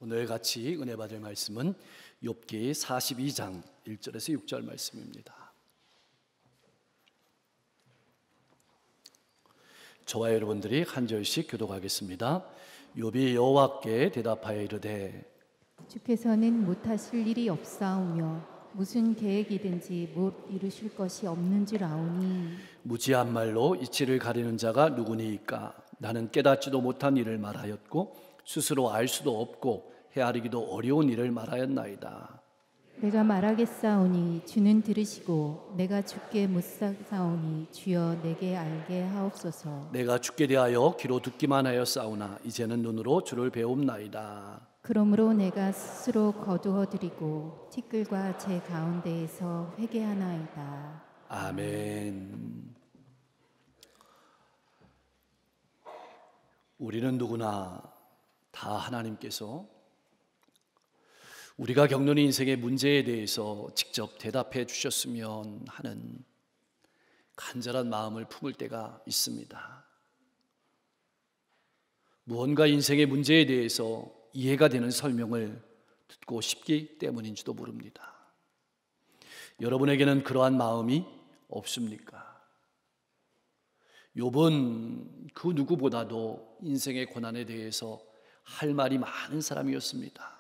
오늘 같이 은혜 받을 말씀은 욥기 42장 1절에서 6절 말씀입니다. 저와 여러분들이 한 절씩 교독하겠습니다. 욥이 여호와께 대답하여 이르되 주께서는 못하실 일이 없사오며 무슨 계획이든지 못 이루실 것이 없는 줄 아오니 무지한 말로 이치를 가리는 자가 누구니이까? 나는 깨닫지도 못한 일을 말하였고 스스로 알 수도 없고 헤아리기도 어려운 일을 말하였나이다. 내가 말하겠사오니 주는 들으시고 내가 주께 묻사오니 주여 내게 알게 하옵소서. 내가 주께 대하여 귀로 듣기만 하였사오나 이제는 눈으로 주를 배움나이다. 그러므로 내가 스스로 거두어드리고 티끌과 제 가운데에서 회개하나이다. 아멘. 우리는 누구나 다 하나님께서 우리가 겪는 인생의 문제에 대해서 직접 대답해 주셨으면 하는 간절한 마음을 품을 때가 있습니다. 무언가 인생의 문제에 대해서 이해가 되는 설명을 듣고 싶기 때문인지도 모릅니다. 여러분에게는 그러한 마음이 없습니까? 욥은 그 누구보다도 인생의 고난에 대해서 할 말이 많은 사람이었습니다.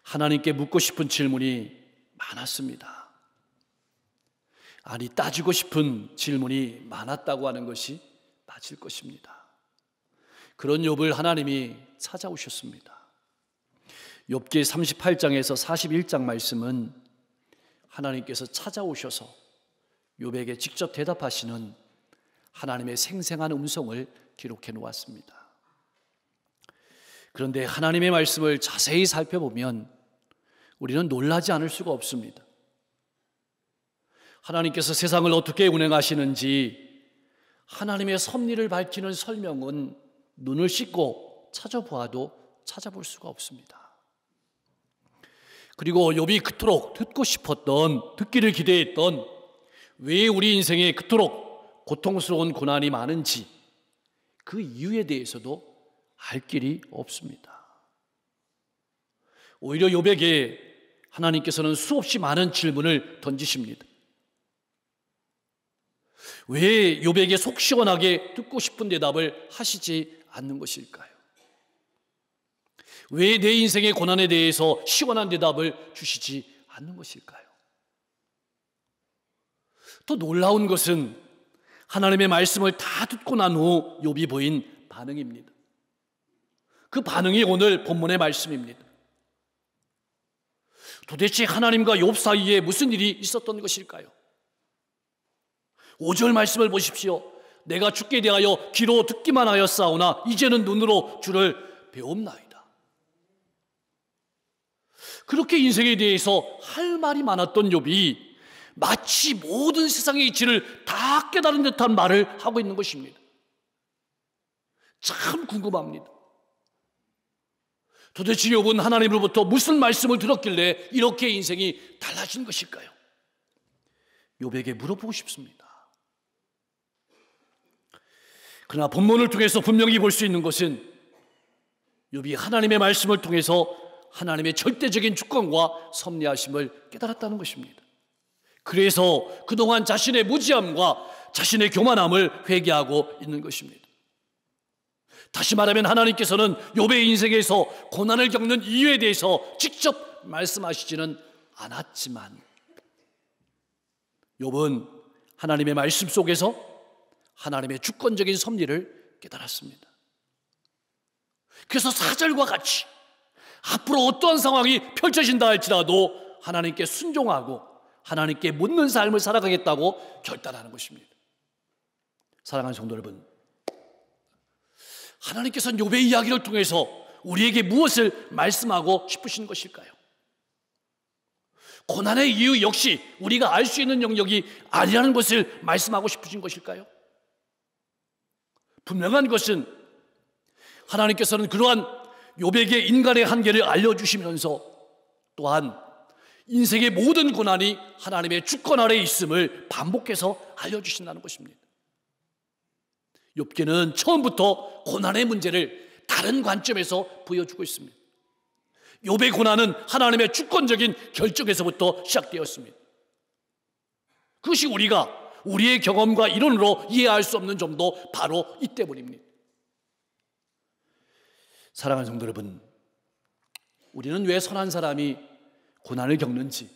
하나님께 묻고 싶은 질문이 많았습니다. 아니, 따지고 싶은 질문이 많았다고 하는 것이 맞을 것입니다. 그런 욥을 하나님이 찾아오셨습니다. 욥기 38장에서 41장 말씀은 하나님께서 찾아오셔서 욥에게 직접 대답하시는 하나님의 생생한 음성을 기록해 놓았습니다. 그런데 하나님의 말씀을 자세히 살펴보면 우리는 놀라지 않을 수가 없습니다. 하나님께서 세상을 어떻게 운행하시는지 하나님의 섭리를 밝히는 설명은 눈을 씻고 찾아보아도 찾아볼 수가 없습니다. 그리고 욥이 그토록 듣고 싶었던, 듣기를 기대했던 왜 우리 인생에 그토록 고통스러운 고난이 많은지 그 이유에 대해서도 알 길이 없습니다. 오히려 욥에게 하나님께서는 수없이 많은 질문을 던지십니다. 왜 욥에게 속 시원하게 듣고 싶은 대답을 하시지 않는 것일까요? 왜 내 인생의 고난에 대해서 시원한 대답을 주시지 않는 것일까요? 또 놀라운 것은 하나님의 말씀을 다 듣고 난 후 욥이 보인 반응입니다. 그 반응이 오늘 본문의 말씀입니다. 도대체 하나님과 욥 사이에 무슨 일이 있었던 것일까요? 5절 말씀을 보십시오. 내가 주께 대하여 귀로 듣기만 하였사오나 이제는 눈으로 주를 배움나이다. 그렇게 인생에 대해서 할 말이 많았던 욥이 마치 모든 세상의 이치를 다 깨달은 듯한 말을 하고 있는 것입니다. 참 궁금합니다. 도대체 욥은 하나님으로부터 무슨 말씀을 들었길래 이렇게 인생이 달라진 것일까요? 욥에게 물어보고 싶습니다. 그러나 본문을 통해서 분명히 볼 수 있는 것은 욥이 하나님의 말씀을 통해서 하나님의 절대적인 주권과 섭리하심을 깨달았다는 것입니다. 그래서 그동안 자신의 무지함과 자신의 교만함을 회개하고 있는 것입니다. 다시 말하면 하나님께서는 욥의 인생에서 고난을 겪는 이유에 대해서 직접 말씀하시지는 않았지만 욥은 하나님의 말씀 속에서 하나님의 주권적인 섭리를 깨달았습니다. 그래서 4절과 같이 앞으로 어떠한 상황이 펼쳐진다 할지라도 하나님께 순종하고 하나님께 묻는 삶을 살아가겠다고 결단하는 것입니다. 사랑하는 성도 여러분, 하나님께서는 욥의 이야기를 통해서 우리에게 무엇을 말씀하고 싶으신 것일까요? 고난의 이유 역시 우리가 알 수 있는 영역이 아니라는 것을 말씀하고 싶으신 것일까요? 분명한 것은 하나님께서는 그러한 욥에게 인간의 한계를 알려주시면서 또한 인생의 모든 고난이 하나님의 주권 아래에 있음을 반복해서 알려주신다는 것입니다. 욥기는 처음부터 고난의 문제를 다른 관점에서 보여주고 있습니다. 욥의 고난은 하나님의 주권적인 결정에서부터 시작되었습니다. 그것이 우리의 경험과 이론으로 이해할 수 없는 점도 바로 이 때문입니다. 사랑하는 성도 여러분, 우리는 왜 선한 사람이 고난을 겪는지,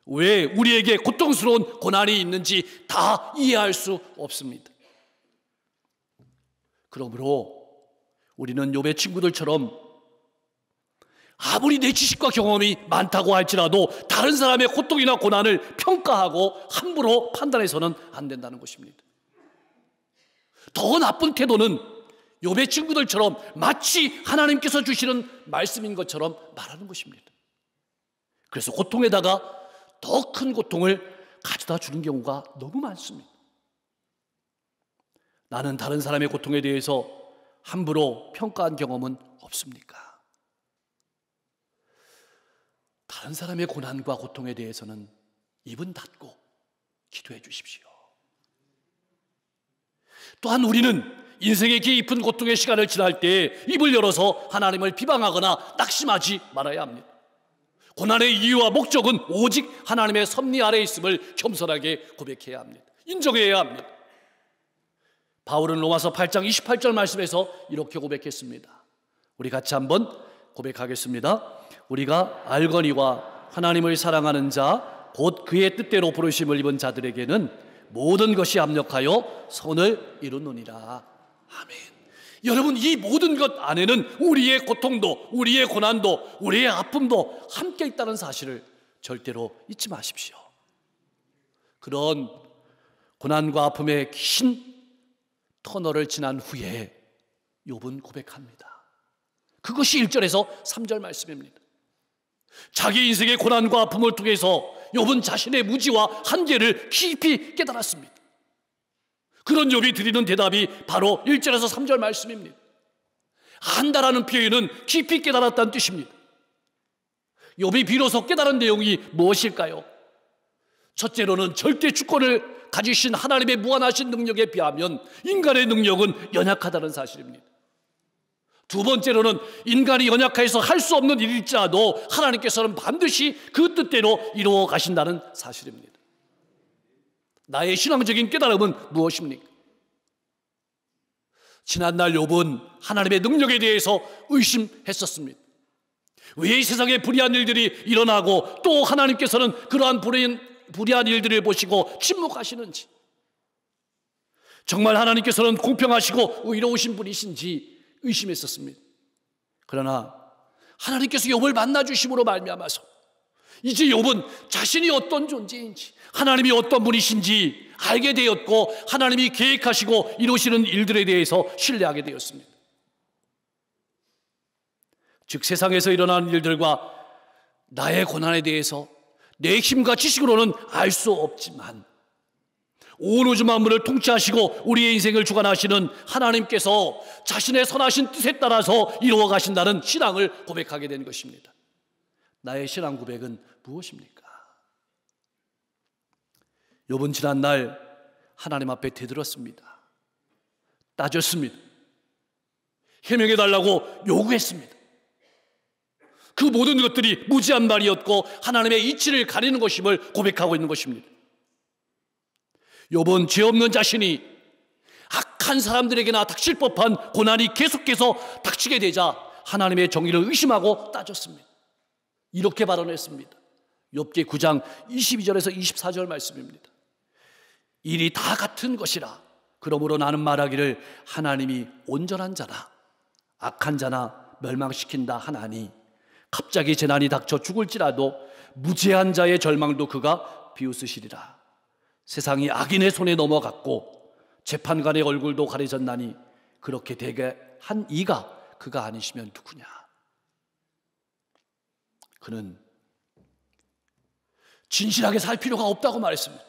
왜 우리에게 고통스러운 고난이 있는지 다 이해할 수 없습니다. 그러므로 우리는 욥의 친구들처럼 아무리 내 지식과 경험이 많다고 할지라도 다른 사람의 고통이나 고난을 평가하고 함부로 판단해서는 안 된다는 것입니다. 더 나쁜 태도는 욥의 친구들처럼 마치 하나님께서 주시는 말씀인 것처럼 말하는 것입니다. 그래서 고통에다가 더 큰 고통을 가져다 주는 경우가 너무 많습니다. 나는 다른 사람의 고통에 대해서 함부로 평가한 경험은 없습니까? 다른 사람의 고난과 고통에 대해서는 입은 닫고 기도해 주십시오. 또한 우리는 인생의 깊은 고통의 시간을 지날 때 입을 열어서 하나님을 비방하거나 낙심하지 말아야 합니다. 고난의 이유와 목적은 오직 하나님의 섭리 아래에 있음을 겸손하게 고백해야 합니다. 인정해야 합니다. 바울은 로마서 8장 28절 말씀에서 이렇게 고백했습니다. 우리 같이 한번 고백하겠습니다. 우리가 알거니와 하나님을 사랑하는 자 곧 그의 뜻대로 부르심을 입은 자들에게는 모든 것이 합력하여 선을 이루느니라. 아멘. 여러분, 이 모든 것 안에는 우리의 고통도, 우리의 고난도, 우리의 아픔도 함께 있다는 사실을 절대로 잊지 마십시오. 그런 고난과 아픔의 긴 터널을 지난 후에 욥은 고백합니다. 그것이 1절에서 3절 말씀입니다. 자기 인생의 고난과 아픔을 통해서 욥은 자신의 무지와 한계를 깊이 깨달았습니다. 그런 욥이 드리는 대답이 바로 1절에서 3절 말씀입니다. 안다라는 표현은 깊이 깨달았다는 뜻입니다. 욥이 비로소 깨달은 내용이 무엇일까요? 첫째로는 절대 주권을 가지신 하나님의 무한하신 능력에 비하면 인간의 능력은 연약하다는 사실입니다. 두 번째로는 인간이 연약해서 할 수 없는 일일지라도 하나님께서는 반드시 그 뜻대로 이루어 가신다는 사실입니다. 나의 신앙적인 깨달음은 무엇입니까? 지난날 욥은 하나님의 능력에 대해서 의심했었습니다. 왜 이 세상에 불의한 일들이 일어나고 또 하나님께서는 그러한 불의한 일들을 보시고 침묵하시는지, 정말 하나님께서는 공평하시고 의로우신 분이신지 의심했었습니다. 그러나 하나님께서 욥을 만나주심으로 말미암아서 이제 욥은 자신이 어떤 존재인지, 하나님이 어떤 분이신지 알게 되었고, 하나님이 계획하시고 이루시는 일들에 대해서 신뢰하게 되었습니다. 즉, 세상에서 일어나는 일들과 나의 고난에 대해서 내 힘과 지식으로는 알 수 없지만 온 우주 만물을 통치하시고 우리의 인생을 주관하시는 하나님께서 자신의 선하신 뜻에 따라서 이루어 가신다는 신앙을 고백하게 된 것입니다. 나의 신앙 고백은 무엇입니까? 욥은 지난날 하나님 앞에 대들었습니다. 따졌습니다. 해명해달라고 요구했습니다. 그 모든 것들이 무지한 말이었고 하나님의 이치를 가리는 것임을 고백하고 있는 것입니다. 욥은 죄 없는 자신이 악한 사람들에게나 닥칠 법한 고난이 계속해서 닥치게 되자 하나님의 정의를 의심하고 따졌습니다. 이렇게 발언했습니다. 욥기 9장 22절에서 24절 말씀입니다. 일이 다 같은 것이라 그러므로 나는 말하기를 하나님이 온전한 자나 악한 자나 멸망시킨다 하나니 갑자기 재난이 닥쳐 죽을지라도 무죄한 자의 절망도 그가 비웃으시리라. 세상이 악인의 손에 넘어갔고 재판관의 얼굴도 가려졌나니 그렇게 되게 한 이가 그가 아니시면 누구냐. 그는 진실하게 살 필요가 없다고 말했습니다.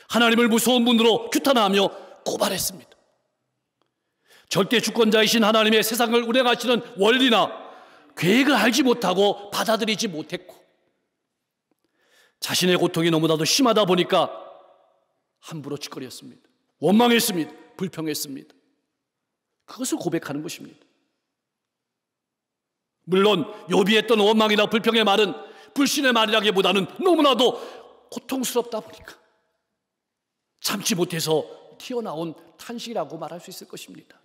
하나님을 무서운 분으로 규탄하며 고발했습니다. 절대 주권자이신 하나님의 세상을 운행하시는 원리나 계획을 알지 못하고 받아들이지 못했고, 자신의 고통이 너무나도 심하다 보니까 함부로 짓거렸습니다. 원망했습니다. 불평했습니다. 그것을 고백하는 것입니다. 물론 욥이 했던 원망이나 불평의 말은 불신의 말이라기보다는 너무나도 고통스럽다 보니까 참지 못해서 튀어나온 탄식이라고 말할 수 있을 것입니다.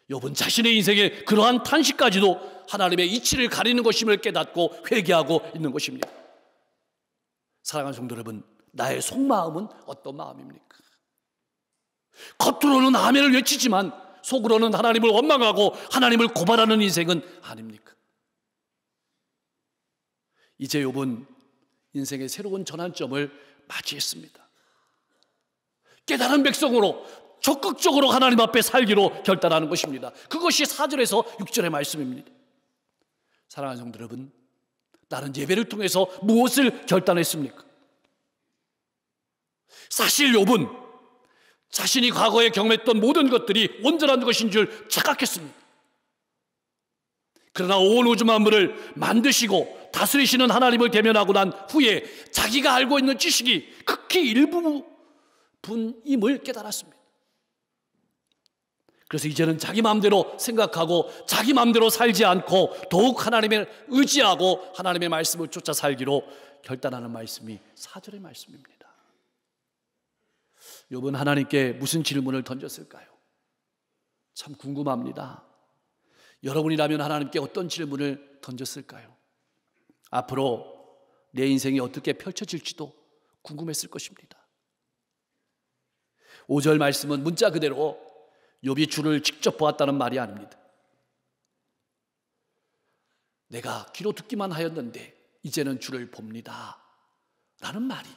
욥은 자신의 인생에 그러한 탄식까지도 하나님의 이치를 가리는 것임을 깨닫고 회개하고 있는 것입니다. 사랑하는 성도 여러분, 나의 속마음은 어떤 마음입니까? 겉으로는 아멘을 외치지만 속으로는 하나님을 원망하고 하나님을 고발하는 인생은 아닙니까? 이제 욥은 인생의 새로운 전환점을 맞이했습니다. 깨달은 백성으로 적극적으로 하나님 앞에 살기로 결단하는 것입니다. 그것이 4절에서 6절의 말씀입니다. 사랑하는 성도 여러분, 나는 예배를 통해서 무엇을 결단했습니까? 사실 욥은 자신이 과거에 경험했던 모든 것들이 온전한 것인 줄 착각했습니다. 그러나 온 우주 만물을 만드시고 다스리시는 하나님을 대면하고 난 후에 자기가 알고 있는 지식이 극히 일부분임을 깨달았습니다. 그래서 이제는 자기 마음대로 생각하고 자기 마음대로 살지 않고 더욱 하나님을 의지하고 하나님의 말씀을 쫓아 살기로 결단하는 말씀이 4절의 말씀입니다. 욥은 하나님께 무슨 질문을 던졌을까요? 참 궁금합니다. 여러분이라면 하나님께 어떤 질문을 던졌을까요? 앞으로 내 인생이 어떻게 펼쳐질지도 궁금했을 것입니다. 5절 말씀은 문자 그대로 욥이 주를 직접 보았다는 말이 아닙니다. 내가 귀로 듣기만 하였는데 이제는 주를 봅니다 라는 말이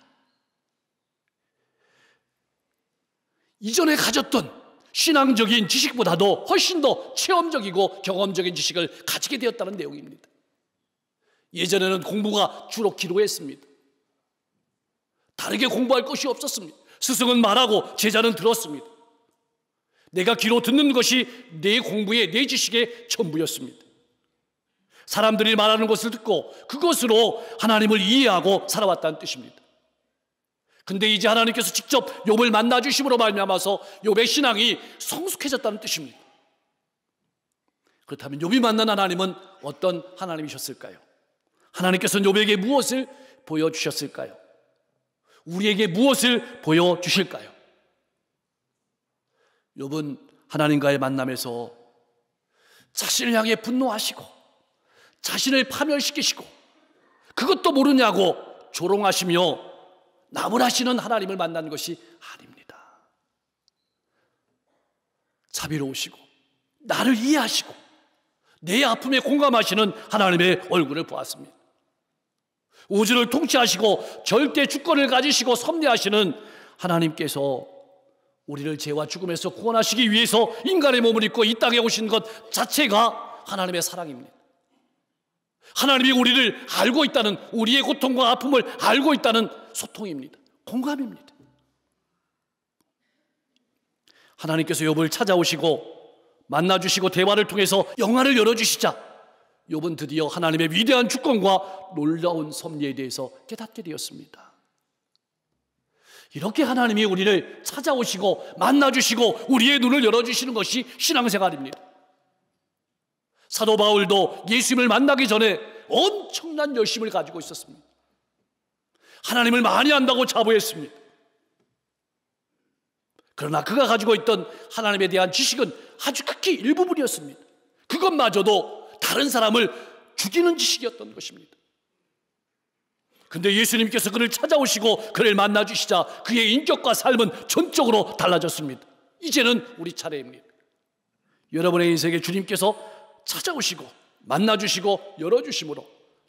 이전에 가졌던 신앙적인 지식보다도 훨씬 더 체험적이고 경험적인 지식을 가지게 되었다는 내용입니다. 예전에는 공부가 주로 기록했습니다. 다르게 공부할 것이 없었습니다. 스승은 말하고 제자는 들었습니다. 내가 귀로 듣는 것이 내 공부의, 내 지식의 전부였습니다. 사람들이 말하는 것을 듣고 그것으로 하나님을 이해하고 살아왔다는 뜻입니다. 근데 이제 하나님께서 직접 욥을 만나주심으로 말미암아서 욥의 신앙이 성숙해졌다는 뜻입니다. 그렇다면 욥이 만난 하나님은 어떤 하나님이셨을까요? 하나님께서는 욥에게 무엇을 보여주셨을까요? 우리에게 무엇을 보여주실까요? 욥은 하나님과의 만남에서 자신을 향해 분노하시고 자신을 파멸시키시고 그것도 모르냐고 조롱하시며 나무라시는 하나님을 만난 것이 아닙니다. 자비로우시고 나를 이해하시고 내 아픔에 공감하시는 하나님의 얼굴을 보았습니다. 우주를 통치하시고 절대 주권을 가지시고 섭리하시는 하나님께서 우리를 죄와 죽음에서 구원하시기 위해서 인간의 몸을 입고 이 땅에 오신 것 자체가 하나님의 사랑입니다. 하나님이 우리를 알고 있다는, 우리의 고통과 아픔을 알고 있다는 소통입니다. 공감입니다. 하나님께서 욥을 찾아오시고 만나주시고 대화를 통해서 영안을 열어주시자 욥은 드디어 하나님의 위대한 주권과 놀라운 섭리에 대해서 깨닫게 되었습니다. 이렇게 하나님이 우리를 찾아오시고 만나주시고 우리의 눈을 열어주시는 것이 신앙생활입니다. 사도 바울도 예수님을 만나기 전에 엄청난 열심을 가지고 있었습니다. 하나님을 많이 안다고 자부했습니다. 그러나 그가 가지고 있던 하나님에 대한 지식은 아주 극히 일부분이었습니다. 그것마저도 다른 사람을 죽이는 지식이었던 것입니다. 근데 예수님께서 그를 찾아오시고 그를 만나주시자 그의 인격과 삶은 전적으로 달라졌습니다. 이제는 우리 차례입니다. 여러분의 인생에 주님께서 찾아오시고 만나주시고 열어주심으로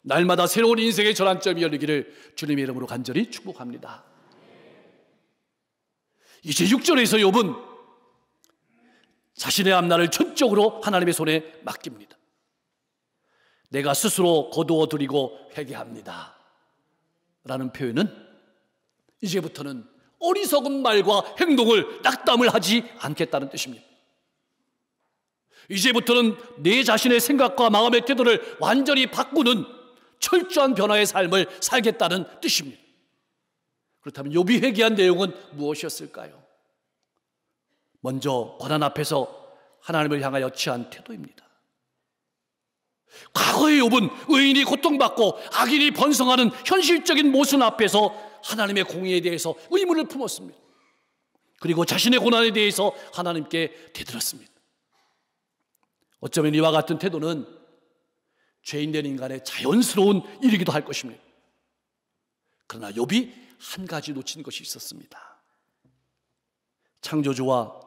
날마다 새로운 인생의 전환점이 열리기를 주님의 이름으로 간절히 축복합니다. 이제 6절에서 욥은 자신의 앞날을 전적으로 하나님의 손에 맡깁니다. 내가 스스로 거두어 드리고 회개합니다 라는 표현은 이제부터는 어리석은 말과 행동을 낙담을 하지 않겠다는 뜻입니다. 이제부터는 내 자신의 생각과 마음의 태도를 완전히 바꾸는 철저한 변화의 삶을 살겠다는 뜻입니다. 그렇다면 욥이 회개한 내용은 무엇이었을까요? 먼저 고난 앞에서 하나님을 향하여 취한 태도입니다. 과거의 욥은 의인이 고통받고 악인이 번성하는 현실적인 모순 앞에서 하나님의 공의에 대해서 의문을 품었습니다. 그리고 자신의 고난에 대해서 하나님께 되들었습니다. 어쩌면 이와 같은 태도는 죄인된 인간의 자연스러운 일이기도 할 것입니다. 그러나 욥이 한 가지 놓친 것이 있었습니다. 창조주와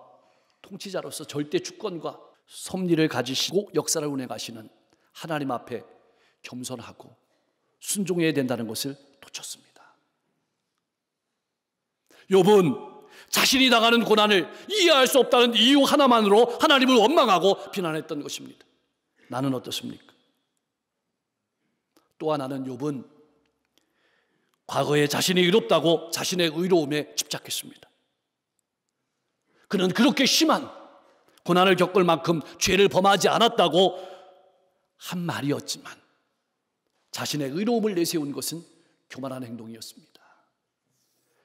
통치자로서 절대 주권과 섭리를 가지시고 역사를 운행하시는 하나님 앞에 겸손하고 순종해야 된다는 것을 놓쳤습니다. 욥은 자신이 당하는 고난을 이해할 수 없다는 이유 하나만으로 하나님을 원망하고 비난했던 것입니다. 나는 어떻습니까? 또 하나는 욥은 과거에 자신이 의롭다고 자신의 의로움에 집착했습니다. 그는 그렇게 심한 고난을 겪을 만큼 죄를 범하지 않았다고 한 말이었지만 자신의 의로움을 내세운 것은 교만한 행동이었습니다.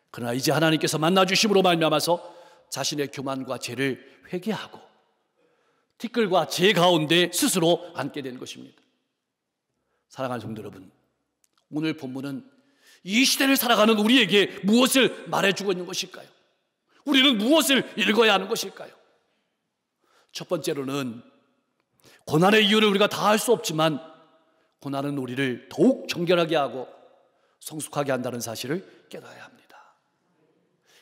그러나 이제 하나님께서 만나주심으로 말미암아서 자신의 교만과 죄를 회개하고 티끌과 재 가운데 스스로 앉게 된 것입니다. 사랑하는 성도 여러분, 오늘 본문은 이 시대를 살아가는 우리에게 무엇을 말해주고 있는 것일까요? 우리는 무엇을 읽어야 하는 것일까요? 첫 번째로는 고난의 이유를 우리가 다 알 수 없지만 고난은 우리를 더욱 정결하게 하고 성숙하게 한다는 사실을 깨달아야 합니다.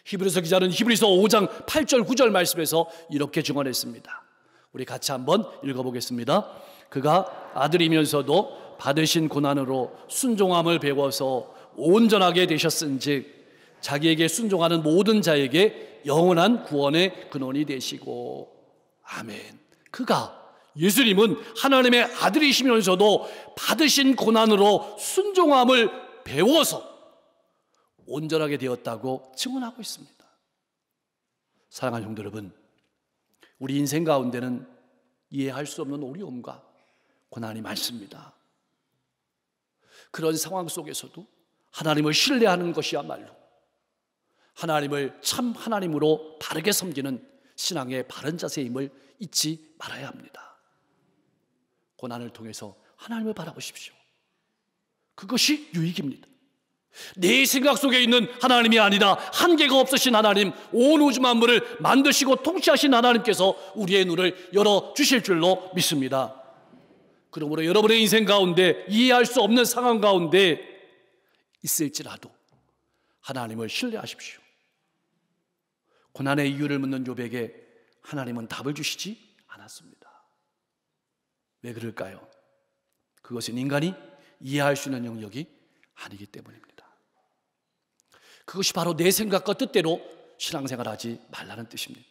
히브리서 기자는 히브리서 5장 8절 9절 말씀에서 이렇게 증언했습니다. 우리 같이 한번 읽어보겠습니다. 그가 아들이면서도 받으신 고난으로 순종함을 배워서 온전하게 되셨은즉 자기에게 순종하는 모든 자에게 영원한 구원의 근원이 되시고. 아멘. 그가, 예수님은 하나님의 아들이시면서도 받으신 고난으로 순종함을 배워서 온전하게 되었다고 증언하고 있습니다. 사랑하는 성도 여러분, 우리 인생 가운데는 이해할 수 없는 어려움과 고난이 많습니다. 그런 상황 속에서도 하나님을 신뢰하는 것이야말로 하나님을 참 하나님으로 바르게 섬기는 신앙의 바른 자세임을 잊지 말아야 합니다. 고난을 통해서 하나님을 바라보십시오. 그것이 유익입니다. 내 생각 속에 있는 하나님이 아니라 한계가 없으신 하나님, 온 우주 만물을 만드시고 통치하신 하나님께서 우리의 눈을 열어주실 줄로 믿습니다. 그러므로 여러분의 인생 가운데 이해할 수 없는 상황 가운데 있을지라도 하나님을 신뢰하십시오. 고난의 이유를 묻는 욥에게 하나님은 답을 주시지 않았습니다. 왜 그럴까요? 그것은 인간이 이해할 수 있는 영역이 아니기 때문입니다. 그것이 바로 내 생각과 뜻대로 신앙생활하지 말라는 뜻입니다.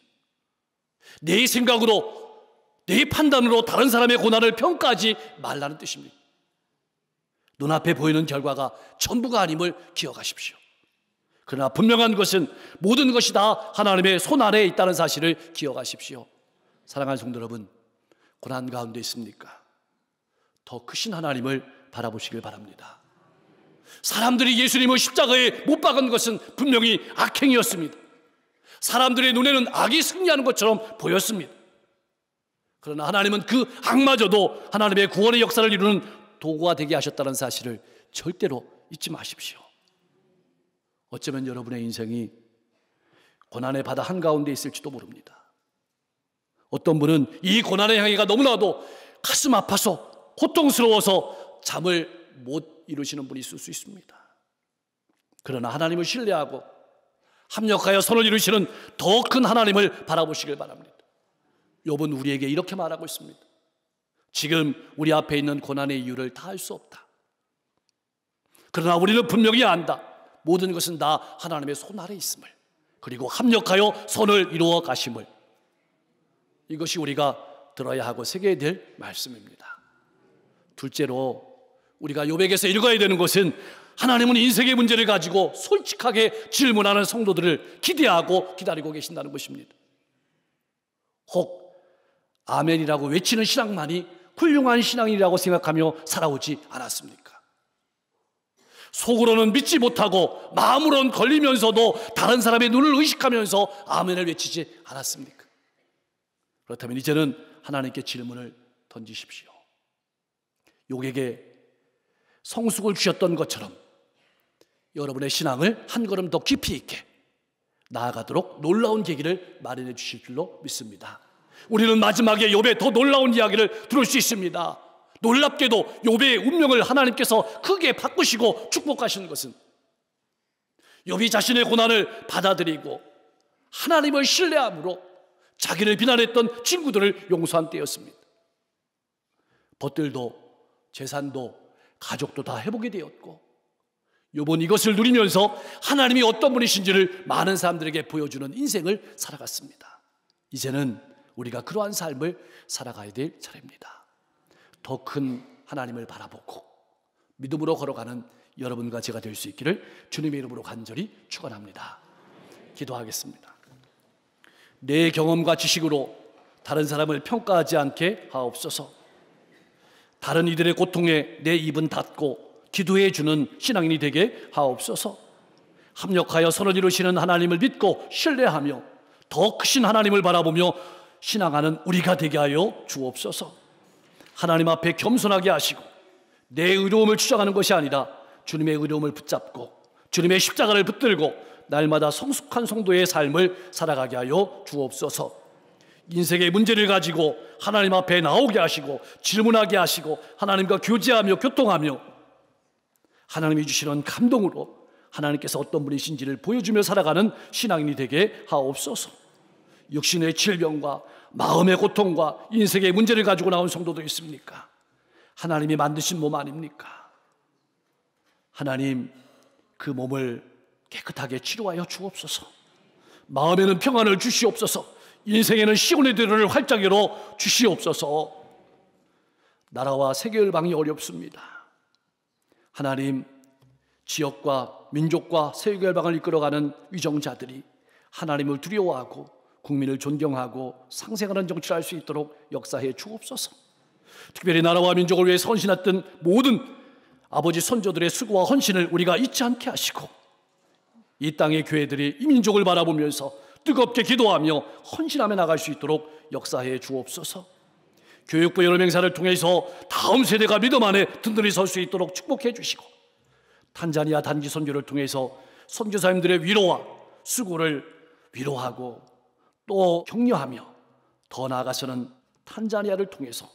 내 생각으로, 내 판단으로 다른 사람의 고난을 평가하지 말라는 뜻입니다. 눈앞에 보이는 결과가 전부가 아님을 기억하십시오. 그러나 분명한 것은 모든 것이 다 하나님의 손 아래에 있다는 사실을 기억하십시오. 사랑하는 성도 여러분, 고난 가운데 있습니까? 더 크신 하나님을 바라보시길 바랍니다. 사람들이 예수님을 십자가에 못 박은 것은 분명히 악행이었습니다. 사람들의 눈에는 악이 승리하는 것처럼 보였습니다. 그러나 하나님은 그 악마저도 하나님의 구원의 역사를 이루는 도구가 되게 하셨다는 사실을 절대로 잊지 마십시오. 어쩌면 여러분의 인생이 고난의 바다 한가운데 있을지도 모릅니다. 어떤 분은 이 고난의 향기가 너무나도 가슴 아파서 고통스러워서 잠을 못 이루시는 분이 있을 수 있습니다. 그러나 하나님을 신뢰하고 합력하여 선을 이루시는 더 큰 하나님을 바라보시길 바랍니다. 욥은 우리에게 이렇게 말하고 있습니다. 지금 우리 앞에 있는 고난의 이유를 다 알 수 없다. 그러나 우리는 분명히 안다. 모든 것은 다 하나님의 손 아래 있음을, 그리고 합력하여 선을 이루어 가심을. 이것이 우리가 들어야 하고 새겨야 될 말씀입니다. 둘째로 우리가 욥에게서 읽어야 되는 것은 하나님은 인생의 문제를 가지고 솔직하게 질문하는 성도들을 기대하고 기다리고 계신다는 것입니다. 혹 아멘이라고 외치는 신앙만이 훌륭한 신앙이라고 생각하며 살아오지 않았습니까? 속으로는 믿지 못하고 마음으로는 걸리면서도 다른 사람의 눈을 의식하면서 아멘을 외치지 않았습니까? 그렇다면 이제는 하나님께 질문을 던지십시오. 욕에게 성숙을 주셨던 것처럼 여러분의 신앙을 한 걸음 더 깊이 있게 나아가도록 놀라운 계기를 마련해 주실 줄로 믿습니다. 우리는 마지막에 욥의 더 놀라운 이야기를 들을 수 있습니다. 놀랍게도 욥의 운명을 하나님께서 크게 바꾸시고 축복하시는 것은 욥이 자신의 고난을 받아들이고 하나님을 신뢰함으로 자기를 비난했던 친구들을 용서한 때였습니다. 벗들도 재산도 가족도 다 회복이 되었고 욥은 이것을 누리면서 하나님이 어떤 분이신지를 많은 사람들에게 보여주는 인생을 살아갔습니다. 이제는 우리가 그러한 삶을 살아가야 될 차례입니다. 더 큰 하나님을 바라보고 믿음으로 걸어가는 여러분과 제가 될 수 있기를 주님의 이름으로 간절히 축원합니다. 기도하겠습니다. 내 경험과 지식으로 다른 사람을 평가하지 않게 하옵소서. 다른 이들의 고통에 내 입은 닫고 기도해 주는 신앙인이 되게 하옵소서. 합력하여 선을 이루시는 하나님을 믿고 신뢰하며 더 크신 하나님을 바라보며 신앙하는 우리가 되게 하여 주옵소서. 하나님 앞에 겸손하게 하시고 내 의로움을 주장하는 것이 아니라 주님의 의로움을 붙잡고 주님의 십자가를 붙들고 날마다 성숙한 성도의 삶을 살아가게 하여 주옵소서. 인생의 문제를 가지고 하나님 앞에 나오게 하시고 질문하게 하시고 하나님과 교제하며 교통하며 하나님이 주시는 감동으로 하나님께서 어떤 분이신지를 보여주며 살아가는 신앙인이 되게 하옵소서. 육신의 질병과 마음의 고통과 인생의 문제를 가지고 나온 성도도 있습니까? 하나님이 만드신 몸 아닙니까? 하나님, 그 몸을 깨끗하게 치료하여 주옵소서. 마음에는 평안을 주시옵소서. 인생에는 시온의 들을 활짝 열어 주시옵소서. 나라와 세계 열방이 어렵습니다. 하나님, 지역과 민족과 세계 열방을 이끌어가는 위정자들이 하나님을 두려워하고 국민을 존경하고 상생하는 정치를 할 수 있도록 역사해 주옵소서. 특별히 나라와 민족을 위해 헌신했던 모든 아버지 선조들의 수고와 헌신을 우리가 잊지 않게 하시고 이 땅의 교회들이 이 민족을 바라보면서 뜨겁게 기도하며 헌신하며 나갈 수 있도록 역사해 주옵소서. 교육부 여러 행사를 통해서 다음 세대가 믿음 안에 든든히 설 수 있도록 축복해 주시고 탄자니아 단기 선교를 통해서 선교사님들의 위로와 수고를 위로하고 또 격려하며 더 나아가서는 탄자니아를 통해서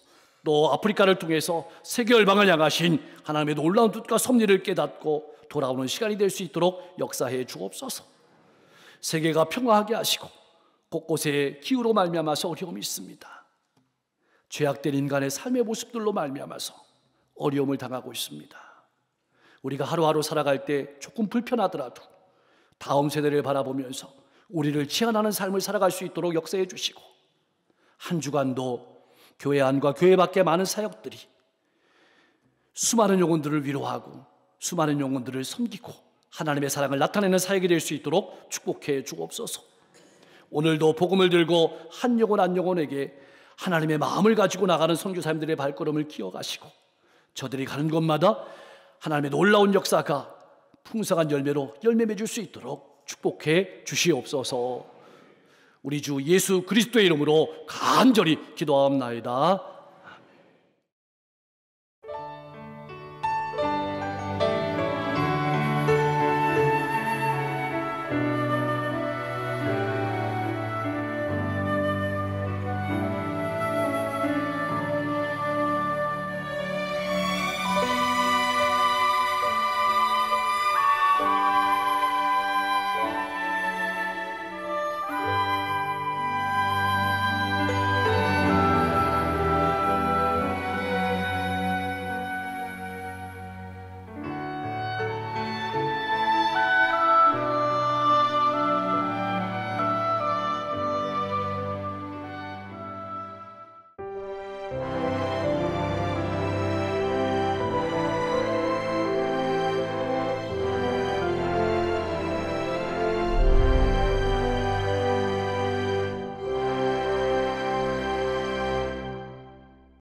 또 아프리카를 통해서 세계 열방을 향하신 하나님의 놀라운 뜻과 섭리를 깨닫고 돌아오는 시간이 될 수 있도록 역사해 주옵소서. 세계가 평화하게 하시고 곳곳에 기후로 말미암아서 어려움이 있습니다. 죄악된 인간의 삶의 모습들로 말미암아서 어려움을 당하고 있습니다. 우리가 하루하루 살아갈 때 조금 불편하더라도 다음 세대를 바라보면서 우리를 치안하는 삶을 살아갈 수 있도록 역사해 주시고 한 주간도 교회 안과 교회 밖의 많은 사역들이 수많은 영혼들을 위로하고 수많은 영혼들을 섬기고 하나님의 사랑을 나타내는 사역이 될 수 있도록 축복해 주옵소서. 오늘도 복음을 들고 한 영혼 한 영혼에게 하나님의 마음을 가지고 나가는 선교사님들의 발걸음을 기억하시고 저들이 가는 곳마다 하나님의 놀라운 역사가 풍성한 열매로 열매 맺을 수 있도록 축복해 주시옵소서. 우리 주 예수 그리스도의 이름으로 간절히 기도하옵나이다.